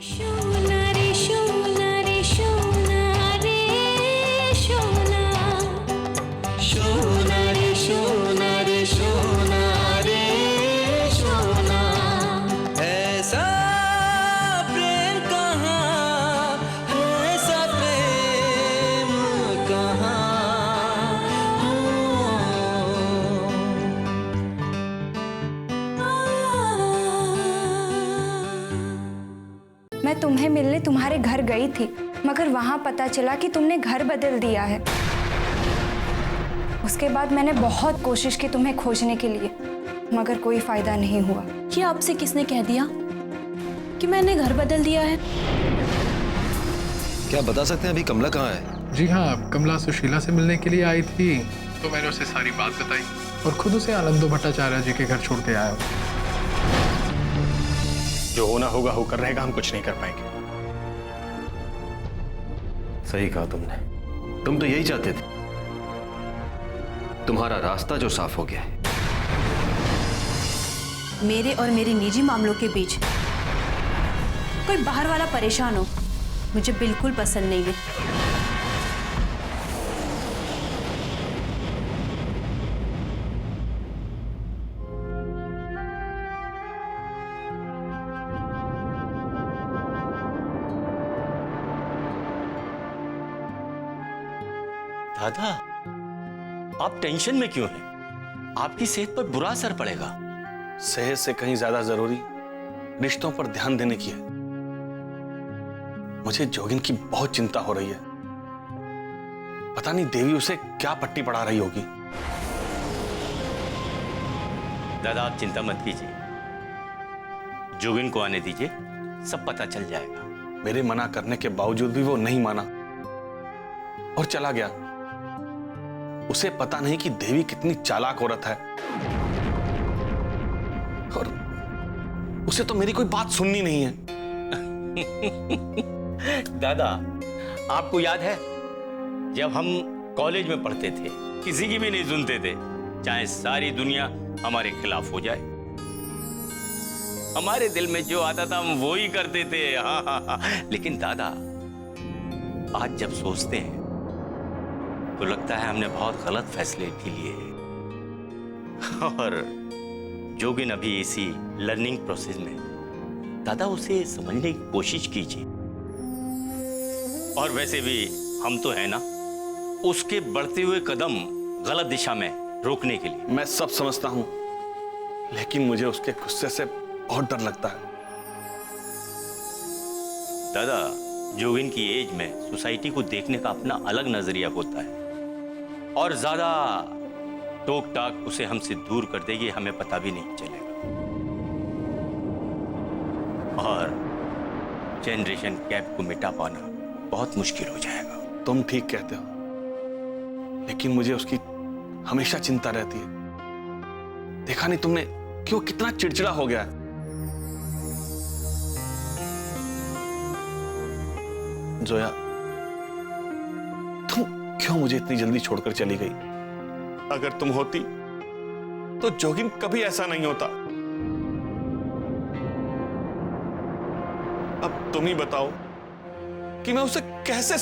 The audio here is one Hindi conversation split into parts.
शोना रे शोना रे शोना रे शोना, शोना रे शोना रे शोना रे शोना। ऐसा प्रेम कहाँ, ऐसा प्रेम कहाँ मैं तुम्हें मिलने तुम्हारे घर गई थी, मगर वहां पता चला कि तुमने घर बदल दिया है। उसके बाद मैंने बहुत कोशिश की तुम्हें खोजने के लिए, मगर कोई फायदा नहीं हुआ। ये आपसे किसने कह दिया कि मैंने घर बदल दिया है? क्या बता सकते हैं अभी कमला कहाँ है? जी हाँ, कमला सुशीला से मिलने के लिए आई थी, तो मैंने उसे सारी बात बताई और खुद उसे आनंदो भट्टाचार्य जी के घर छोड़ के आया हूँ। जो होना होगा होकर रहेगा, हम कुछ नहीं कर पाएंगे। सही कहा तुमने, तुम तो यही चाहते थे। तुम्हारा रास्ता जो साफ हो गया है। मेरे और मेरे निजी मामलों के बीच कोई बाहर वाला परेशान हो, मुझे बिल्कुल पसंद नहीं है। दादा, आप टेंशन में क्यों हैं? आपकी सेहत पर बुरा असर पड़ेगा। सेहत से कहीं ज्यादा जरूरी रिश्तों पर ध्यान देने की है। मुझे जोगिन की बहुत चिंता हो रही है। पता नहीं देवी उसे क्या पट्टी पढ़ा रही होगी। दादा, आप चिंता मत कीजिए, जोगिन को आने दीजिए, सब पता चल जाएगा। मेरे मना करने के बावजूद भी वो नहीं माना और चला गया। उसे पता नहीं कि देवी कितनी चालाक औरत है, और उसे तो मेरी कोई बात सुननी नहीं है। दादा, आपको याद है जब हम कॉलेज में पढ़ते थे, किसी की भी नहीं सुनते थे, चाहे सारी दुनिया हमारे खिलाफ हो जाए। हमारे दिल में जो आता था हम वो ही करते थे। हाँ। लेकिन दादा, आज जब सोचते हैं तो लगता है हमने बहुत गलत फैसले भी लिए हैं। और जोगिन अभी इसी लर्निंग प्रोसेस में, दादा उसे समझने की कोशिश कीजिए। और वैसे भी हम तो है ना उसके बढ़ते हुए कदम गलत दिशा में रोकने के लिए। मैं सब समझता हूं, लेकिन मुझे उसके गुस्से से बहुत डर लगता है। दादा, जोगिन की एज में सोसाइटी को देखने का अपना अलग नजरिया होता है, और ज्यादा टोक टाक उसे हमसे दूर कर देगी, हमें पता भी नहीं चलेगा। और जनरेशन गैप को मिटा पाना बहुत मुश्किल हो जाएगा। तुम ठीक कहते हो, लेकिन मुझे उसकी हमेशा चिंता रहती है। देखा नहीं तुमने कि वो कितना चिड़चिड़ा हो गया है। जोया, तुम क्यों मुझे इतनी जल्दी छोड़कर चली गई? अगर तुम होती तो जोगिन कभी ऐसा नहीं होता। अब तुम ही बताओ कि मैं उसे कैसे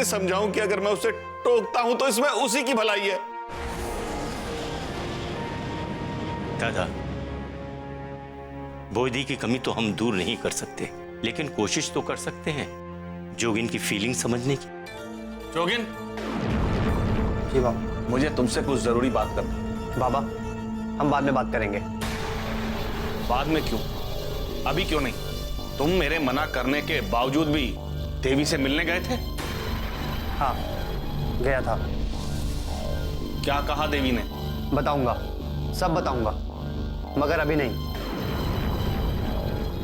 समझाऊं कि अगर मैं उसे टोकता हूं तो इसमें उसी की भलाई है। दादा, बोधी की कमी तो हम दूर नहीं कर सकते, लेकिन कोशिश तो कर सकते हैं जोगिन की फीलिंग समझने की। जोगिन, जी बाबा। मुझे तुमसे कुछ जरूरी बात करनी। बाबा, हम बाद में बात करेंगे। बाद में क्यों? अभी क्यों नहीं? तुम मेरे मना करने के बावजूद भी देवी से मिलने गए थे? हाँ, गया था। क्या कहा देवी ने? बताऊंगा, सब बताऊंगा, मगर अभी नहीं।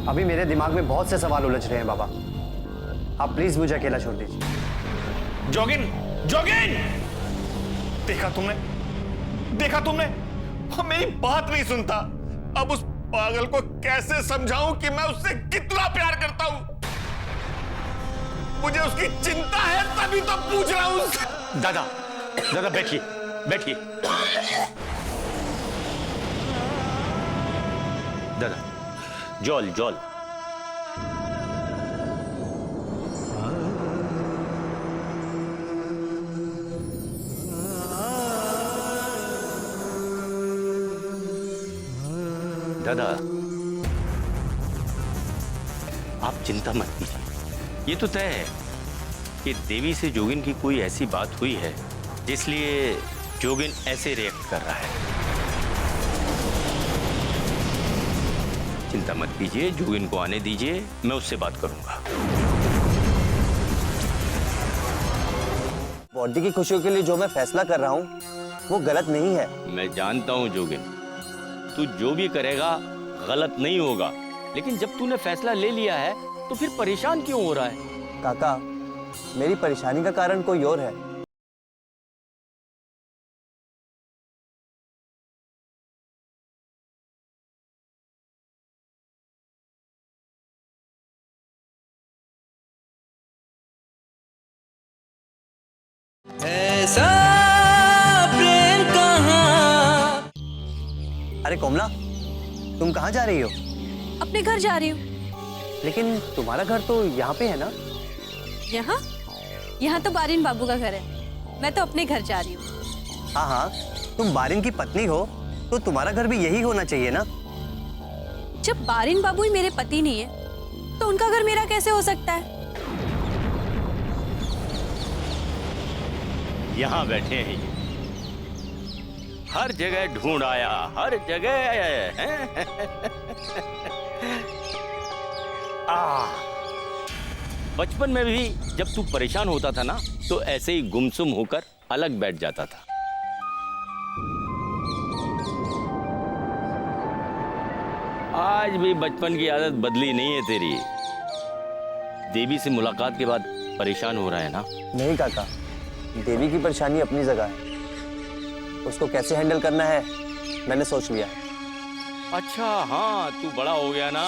अभी मेरे दिमाग में बहुत से सवाल उलझ रहे हैं बाबा। आप प्लीज मुझे अकेला छोड़ दीजिए। जोगिन, जोगिन! देखा तुमने? वो मेरी बात नहीं सुनता। अब उस पागल को कैसे समझाऊं कि मैं उससे कितना प्यार करता हूं? मुझे उसकी चिंता है, तभी तो पूछ रहा हूं उससे। दादा बैठिए। दादा, जॉल दादा, आप चिंता मत कीजिए। ये तो तय है कि देवी से जोगिन की कोई ऐसी बात हुई है जिसलिए जोगिन ऐसे रिएक्ट कर रहा है। चिंता मत कीजिए, जोगिन को आने दीजिए, मैं उससे बात करूंगा। बॉडी की खुशियों के लिए जो मैं फैसला कर रहा हूँ वो गलत नहीं है। मैं जानता हूं जोगिन, तू जो भी करेगा गलत नहीं होगा, लेकिन जब तूने फैसला ले लिया है तो फिर परेशान क्यों हो रहा है? काका, मेरी परेशानी का कारण कोई और है। ऐसा प्रेम कहाँ। अरे कोमला, तुम कहाँ जा रही हो? अपने घर जा रही हूँ। लेकिन तुम्हारा घर तो यहाँ पे है ना? यहाँ? यहाँ तो बारिन बाबू का घर है। मैं तो अपने घर जा रही हूँ। हाँ हाँ, तुम बारिन की पत्नी हो तो तुम्हारा घर भी यही होना चाहिए ना? जब बारिन बाबू ही मेरे पति नहीं है तो उनका घर मेरा कैसे हो सकता है? यहाँ बैठे हैं, हर जगह ढूंढ आया, हर जगह। बचपन में भी जब तू परेशान होता था ना तो ऐसे ही गुमसुम होकर अलग बैठ जाता था। आज भी बचपन की आदत बदली नहीं है तेरी। देवी से मुलाकात के बाद परेशान हो रहा है ना? नहीं काका, देवी की परेशानी अपनी जगह है, उसको कैसे हैंडल करना है मैंने सोच लिया है। अच्छा हाँ, तू बड़ा हो गया ना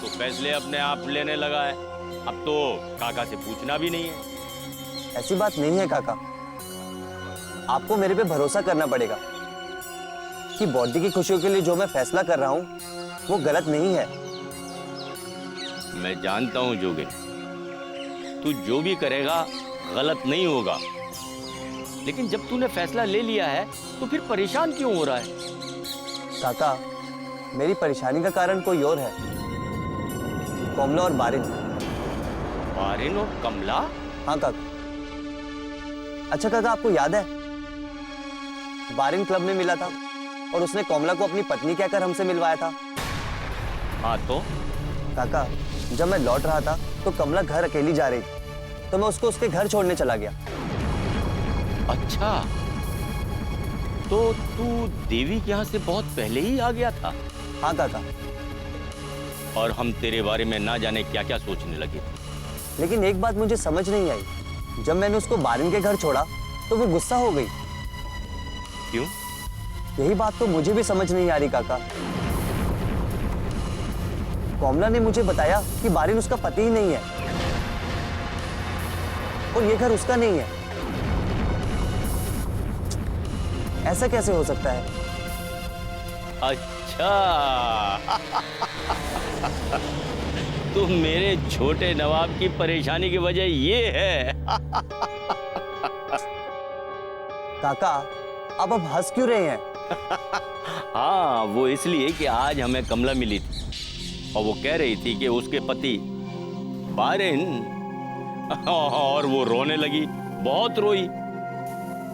तो फैसले अपने आप लेने लगा है। अब तो काका से पूछना भी नहीं है। ऐसी बात नहीं है काका, आपको मेरे पे भरोसा करना पड़ेगा कि बॉडी की खुशियों के लिए जो मैं फैसला कर रहा हूँ वो गलत नहीं है। मैं जानता हूँ जोगिन, तू जो भी करेगा गलत नहीं होगा, लेकिन जब तूने फैसला ले लिया है तो फिर परेशान क्यों हो रहा है? काका, मेरी परेशानी का कारण कोई और है, कोमला और बारिन। बारिन और कमला? हाँ काका। अच्छा काका, आपको याद है बारिन क्लब में मिला था और उसने कोमला को अपनी पत्नी कहकर हमसे मिलवाया था। हाँ तो काका, जब मैं लौट रहा था तो कमला घर अकेली जा रही थी तो मैं उसको उसके घर छोड़ने चला गया। अच्छा, तो तू देवी के यहाँ से बहुत पहले ही आ गया था? हाँ काका। और हम तेरे बारे में ना जाने क्या क्या सोचने लगे थे। लेकिन एक बात मुझे समझ नहीं आई, जब मैंने उसको बारिन के घर छोड़ा तो वो गुस्सा हो गई। क्यों? यही बात तो मुझे भी समझ नहीं आ रही काका। कोमला ने मुझे बताया कि बारिन उसका पति ही नहीं है और ये घर उसका नहीं है। ऐसा कैसे हो सकता है? अच्छा तो मेरे छोटे नवाब की परेशानी की वजह ये है। काका, अब आप हंस क्यों रहे हैं? हाँ, वो इसलिए कि आज हमें कमला मिली थी और वो कह रही थी कि उसके पति बारिन, और वो रोने लगी, बहुत रोई।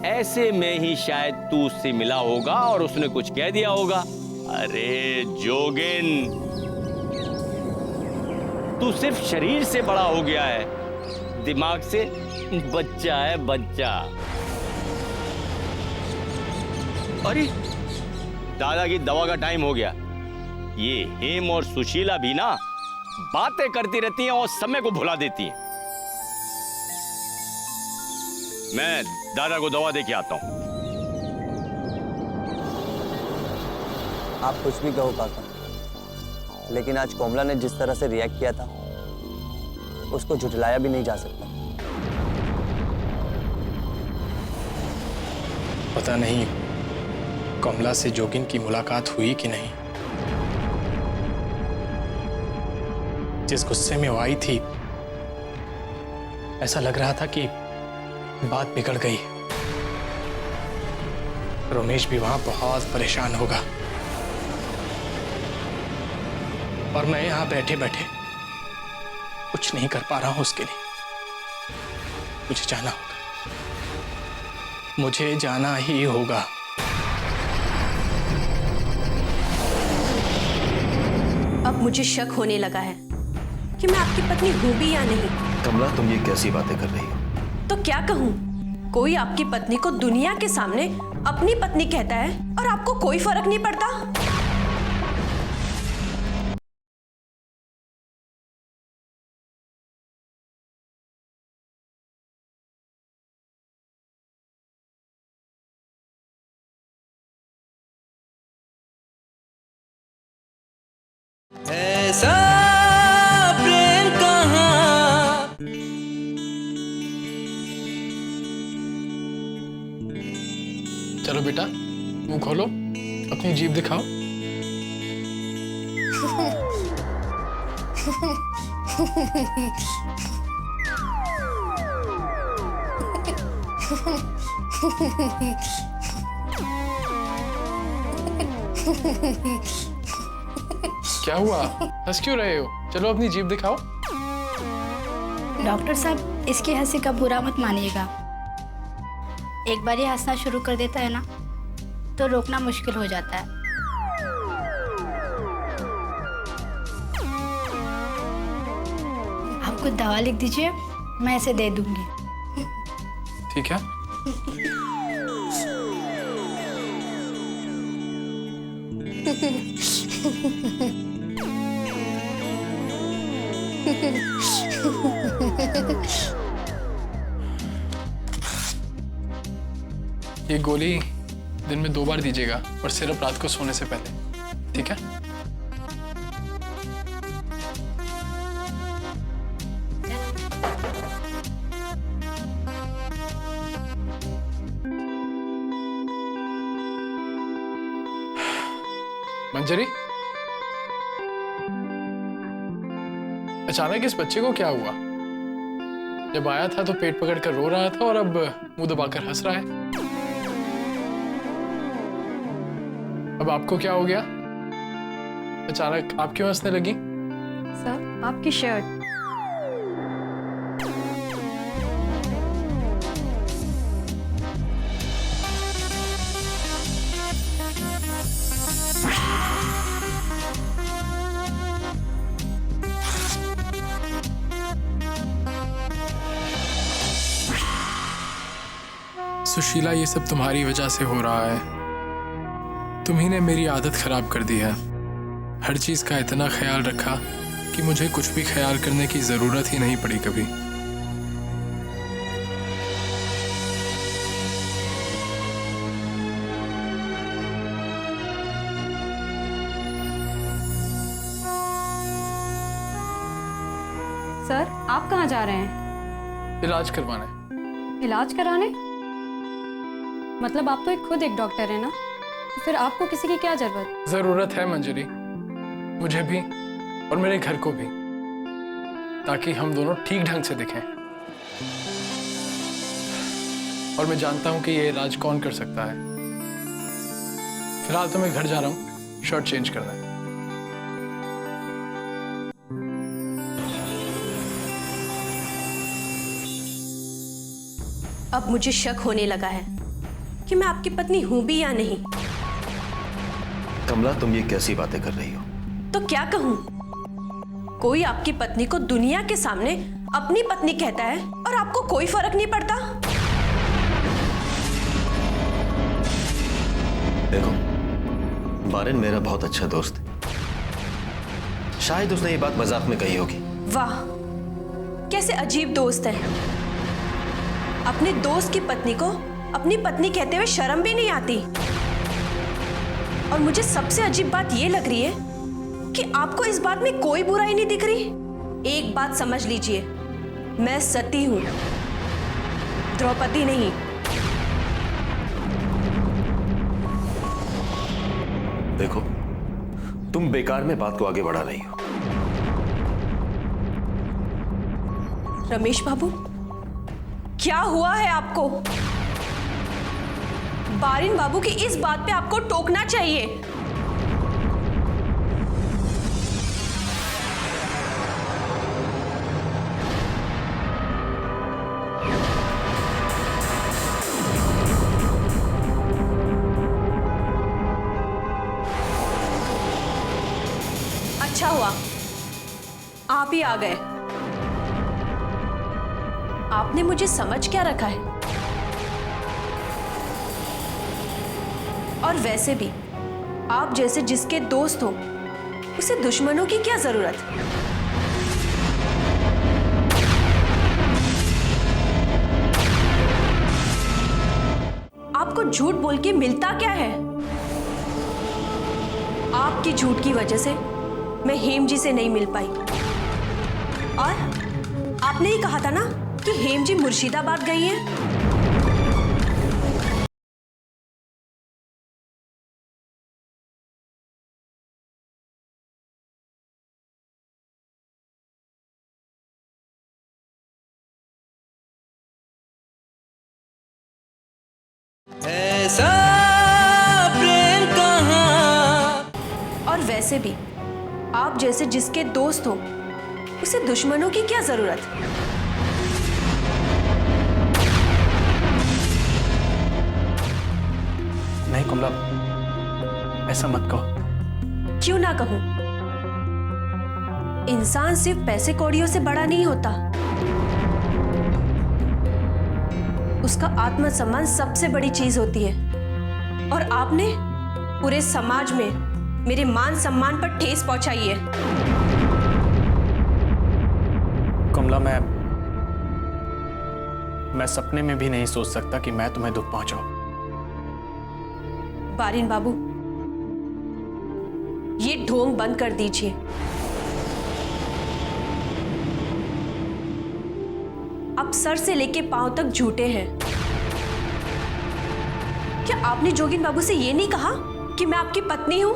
ऐसे में ही शायद तू उससे मिला होगा और उसने कुछ कह दिया होगा। अरे जोगिन, तू सिर्फ शरीर से बड़ा हो गया है, दिमाग से बच्चा है, बच्चा। अरे दादा की दवा का टाइम हो गया। ये हेम और सुशीला भी ना बातें करती रहती हैं और समय को भुला देती हैं। मैं दादा को दवा दे के आता हूं। आप कुछ भी कहो काका, लेकिन आज कोमला ने जिस तरह से रिएक्ट किया था उसको झुठलाया भी नहीं जा सकता। पता नहीं कमला से जोगिन की मुलाकात हुई कि नहीं। जिस गुस्से में वो आई थी ऐसा लग रहा था कि बात बिगड़ गई। रोमेश भी वहां बहुत परेशान होगा। और मैं यहाँ बैठे बैठे कुछ नहीं कर पा रहा हूं उसके लिए। मुझे जाना होगा, मुझे जाना ही होगा। अब मुझे शक होने लगा है कि मैं आपकी पत्नी हूं भी या नहीं। कमला, तुम ये कैसी बातें कर रही हो? तो क्या कहूं? कोई आपकी पत्नी को दुनिया के सामने अपनी पत्नी कहता है और आपको कोई फर्क नहीं पड़ता। ऐसा प्रेम कहाँ। चलो बेटा, मुंह खोलो, अपनी जीभ दिखाओ। क्या हुआ? हंस क्यों रहे हो? चलो अपनी जीभ दिखाओ। डॉक्टर साहब, इसकी हंसी का बुरा मत मानिएगा। एक बार ये हंसना शुरू कर देता है ना, तो रोकना मुश्किल हो जाता है। आप कुछ दवा लिख दीजिए, मैं इसे दे दूंगी। ठीक है। ये गोली दिन में 2 बार दीजिएगा और सिर्फ रात को सोने से पहले, ठीक है? मंजरी, अचानक इस बच्चे को क्या हुआ? जब आया था तो पेट पकड़कर रो रहा था और अब मुंह दबाकर हंस रहा है। अब आपको क्या हो गया? अचानक आप क्यों हंसने लगी? सर, आपकी शर्ट। सुशीला, ये सब तुम्हारी वजह से हो रहा है। तुम्ही ने मेरी आदत खराब कर दी है। हर चीज का इतना ख्याल रखा कि मुझे कुछ भी ख्याल करने की जरूरत ही नहीं पड़ी कभी। सर, आप कहाँ जा रहे हैं? इलाज करवाने। इलाज कराने? मतलब आप तो खुद एक डॉक्टर है ना, तो फिर आपको किसी की क्या जरूरत? जरूरत है मंजरी, मुझे भी और मेरे घर को भी, ताकि हम दोनों ठीक ढंग से दिखें। और मैं जानता हूं कि ये इलाज कौन कर सकता है। फिलहाल तो मैं घर जा रहा हूं, शर्ट चेंज करना है। अब मुझे शक होने लगा है कि मैं आपकी पत्नी हूं भी या नहीं। कमला, तुम ये कैसी बातें कर रही हो? तो क्या कहूं? कोई आपकी पत्नी को दुनिया के सामने अपनी पत्नी कहता है और आपको कोई फर्क नहीं पड़ता। देखो, बारिन मेरा बहुत अच्छा दोस्त है। शायद उसने ये बात मजाक में कही होगी। वाह, कैसे अजीब दोस्त है। अपने दोस्त की पत्नी को अपनी पत्नी कहते हुए शर्म भी नहीं आती। और मुझे सबसे अजीब बात ये लग रही है कि आपको इस बात में कोई बुराई नहीं दिख रही। एक बात समझ लीजिए, मैं सती हूं, द्रौपदी नहीं। देखो, तुम बेकार में बात को आगे बढ़ा रही हो। रमेश बाबू, क्या हुआ है आपको? बारिन बाबू की इस बात पे आपको टोकना चाहिए। अच्छा हुआ आप ही आ गए। आपने मुझे समझ क्या रखा है? और वैसे भी आप जैसे जिसके दोस्त हो उसे दुश्मनों की क्या जरूरत? आपको झूठ बोल के मिलता क्या है? आपकी झूठ की वजह से मैं हेम जी से नहीं मिल पाई। और आपने ही कहा था ना कि हेम जी मुर्शिदाबाद गई हैं। ऐसा प्रेम कहाँ। और वैसे भी आप जैसे जिसके दोस्त हो उसे दुश्मनों की क्या जरूरत? नहीं कमला, ऐसा मत कहो। क्यों ना कहूं? इंसान सिर्फ पैसे कौड़ियों से बड़ा नहीं होता, उसका आत्मसम्मान सबसे बड़ी चीज होती है। और आपने पूरे समाज में मेरे मान सम्मान पर ठेस पहुंचाई है। कमला, मैं सपने में भी नहीं सोच सकता कि मैं तुम्हें दुख पहुंचाऊं। बारिन बाबू, ये ढोंग बंद कर दीजिए। आप सर से लेके पांव तक झूठे हैं। क्या आपने जोगिन बाबू से ये नहीं कहा कि मैं आपकी पत्नी हूं?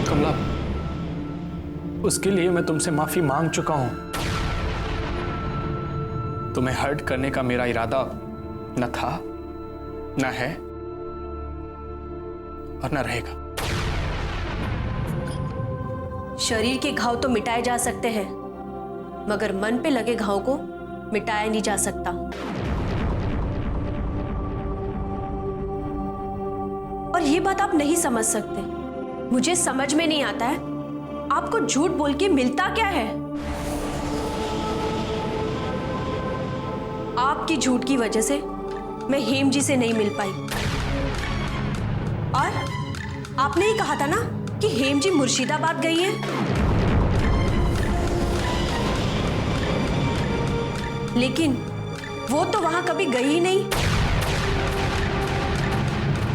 कमला, उसके लिए मैं तुमसे माफी मांग चुका हूं। तुम्हें हर्ट करने का मेरा इरादा न था, न है और न रहेगा। शरीर के घाव तो मिटाए जा सकते हैं, मगर मन पे लगे घाव को मिटाया नहीं जा सकता। और ये बात आप नहीं समझ सकते। मुझे समझ में नहीं आता है आपको झूठ बोल के मिलता क्या है। आपकी झूठ की वजह से मैं हेम जी से नहीं मिल पाई। और आपने ही कहा था ना कि हेम जी मुर्शिदाबाद गई हैं। लेकिन वो तो वहां कभी गई ही नहीं।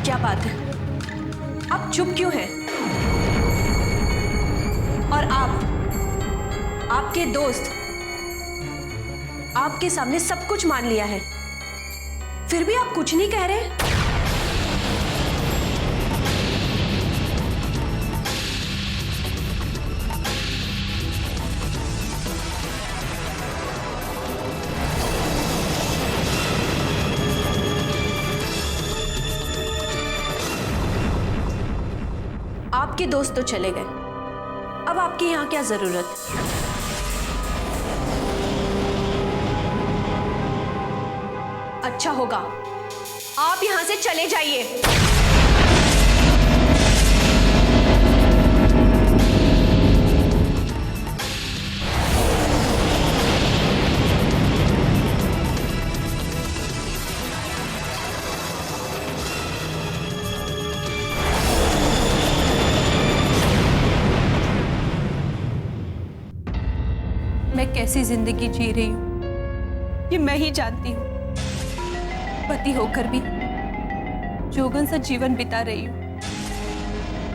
क्या बात है, आप चुप क्यों हैं? और आपके दोस्त आपके सामने सब कुछ मान लिया है, फिर भी आप कुछ नहीं कह रहे। आपके दोस्त तो चले गए, अब आपकी यहां क्या जरूरत? अच्छा होगा आप यहां से चले जाइए। मैं कैसी जिंदगी जी रही हूं ये मैं ही जानती हूं। पति होकर भी जोगन सा जीवन बिता रही हूं।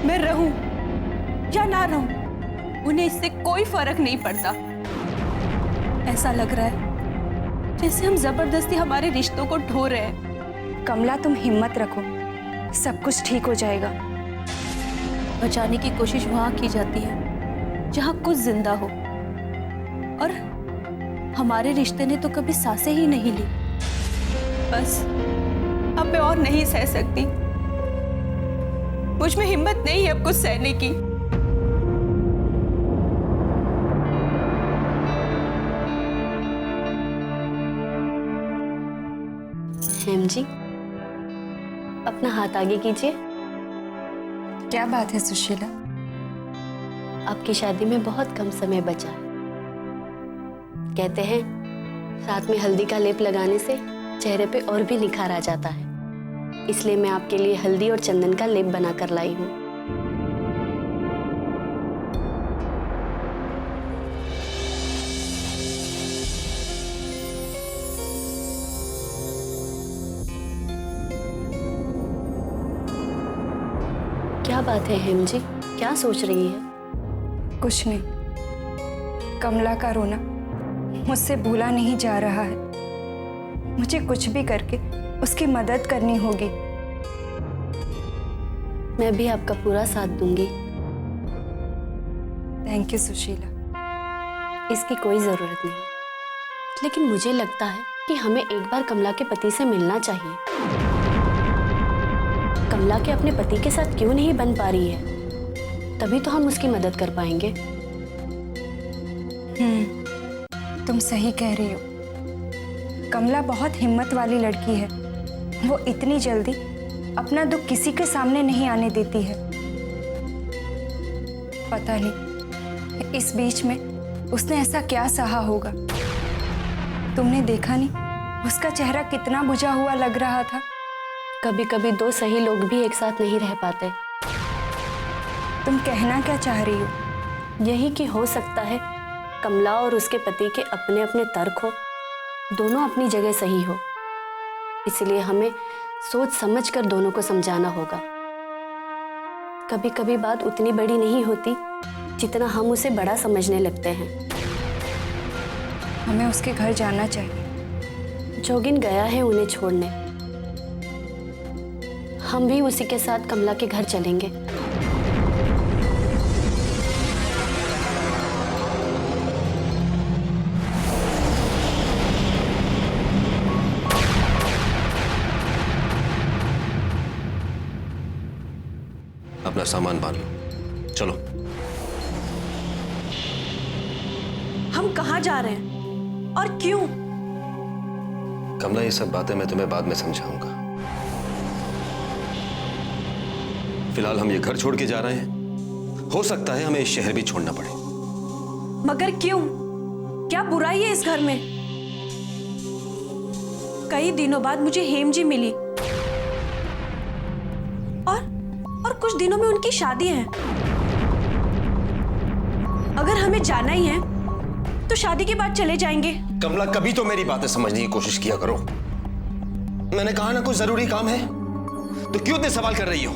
मैं रहूं या ना रहूं उन्हें इससे कोई फर्क नहीं पड़ता। ऐसा लग रहा है जैसे हम जबरदस्ती हमारे रिश्तों को ढो रहे हैं। कमला, तुम हिम्मत रखो, सब कुछ ठीक हो जाएगा। बचाने की कोशिश वहां की जाती है जहां कुछ जिंदा हो, और हमारे रिश्ते ने तो कभी सांसें ही नहीं ली। बस अब मैं और नहीं सह सकती। मुझ में हिम्मत नहीं है अब कुछ सहने की। हेम जी, अपना हाथ आगे कीजिए। क्या बात है सुशीला? आपकी शादी में बहुत कम समय बचा है। कहते हैं रात में हल्दी का लेप लगाने से चेहरे पे और भी निखार आ जाता है, इसलिए मैं आपके लिए हल्दी और चंदन का लेप बना कर लाई हूँ। क्या बात है हेम जी, क्या सोच रही है? कुछ नहीं। कमला का रोना मुझसे भूला नहीं जा रहा है। मुझे कुछ भी करके उसकी मदद करनी होगी। मैं भी आपका पूरा साथ दूंगी। Thank you Sushila. इसकी कोई जरूरत नहीं, लेकिन मुझे लगता है कि हमें एक बार कमला के पति से मिलना चाहिए। कमला के अपने पति के साथ क्यों नहीं बन पा रही है? तभी तो हम उसकी मदद कर पाएंगे। तुम सही कह रही हो। कमला बहुत हिम्मत वाली लड़की है। वो इतनी जल्दी अपना दुख किसी के सामने नहीं आने देती है। पता नहीं इस बीच में उसने ऐसा क्या सहा होगा। तुमने देखा नहीं उसका चेहरा कितना बुझा हुआ लग रहा था। कभी कभी दो सही लोग भी एक साथ नहीं रह पाते। तुम कहना क्या चाह रही हो? यही कि हो सकता है कमला और उसके पति के अपने अपने तर्क हो, दोनों अपनी जगह सही हो। इसलिए हमें सोच समझ कर दोनों को समझाना होगा। कभी कभी बात उतनी बड़ी नहीं होती जितना हम उसे बड़ा समझने लगते हैं। हमें उसके घर जाना चाहिए। जोगिन गया है उन्हें छोड़ने। हम भी उसी के साथ कमला के घर चलेंगे। अपना सामान बांध लो, चलो। हम कहाँ जा रहे हैं और क्यों? कमला, ये सब बातें मैं तुम्हें बाद में समझाऊंगा। फिलहाल हम ये घर छोड़ के जा रहे हैं। हो सकता है हमें इस शहर भी छोड़ना पड़े। मगर क्यों? क्या बुराई है इस घर में? कई दिनों बाद मुझे हेम जी मिली और कुछ दिनों में उनकी शादी है। अगर हमें जाना ही है तो शादी के बाद चले जाएंगे। कमला, कभी तो मेरी बातें समझने की कोशिश किया करो। मैंने कहा ना कोई जरूरी काम है, तो क्यों इतने सवाल कर रही हो?